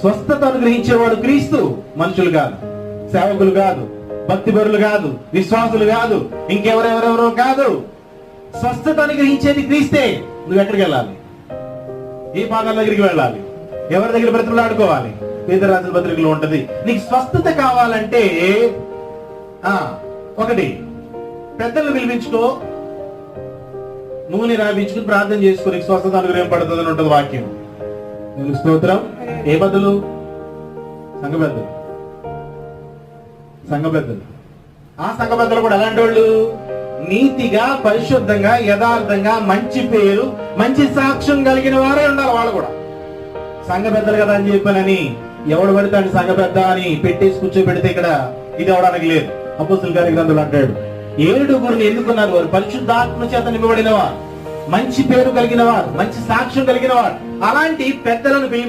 స్వస్థత అనుగ్రహించేవాడు క్రీస్తు, మనుషులు కాదు, సేవకులు కాదు, భక్తిపరులు కాదు, విశ్వాసులు కాదు, ఇంకెవరెవరెవరో కాదు. స్వస్థత అనుగ్రహించేది క్రీస్తే. నువ్వు ఎక్కడికి వెళ్ళాలి? ఈ పాదాల దగ్గరికి వెళ్ళాలి. ఎవరి దగ్గర బ్రతుకులాడుకోవాలి? పేదరాజుల పత్రికలో ఉంటది. నీకు స్వస్థత కావాలంటే ఒకటి, పెద్దలను పిలిపించుకో, నూనె రాయించుకుని ప్రార్థన చేసుకో, నీకు స్వస్థత అనుగ్రహం పడుతుందని ఉంటుంది వాక్యం. నేను స్తోత్రం. ఏ పెద్దలు? సంఘ పెద్దలు. సంఘ పెద్దలు. ఆ సంఘ పెద్దలు కూడా ఎలాంటి వాళ్ళు? నీతిగా, పరిశుద్ధంగా, యథార్థంగా, మంచి పేరు, మంచి సాక్ష్యం కలిగిన వారే ఉండాలి. వాళ్ళు కూడా సంఘ పెద్దలు కదా అని చెప్పానని ఎవడు పడతాడు సంఘ పెద్ద అని పెట్టేసి కూర్చోబెడితే ఇక్కడ ఇది అవడానికి లేదు. అపోస్తుల గారి గ్రంథులు అంటాడు, 7 ఎన్నుకున్నారు, వారు పరిశుద్ధాత్మ చేత నింపబడిన వారు, మంచి పేరు కలిగిన వారు, మంచి సాక్ష్యం కలిగిన వారు. అలాంటి పెద్దలను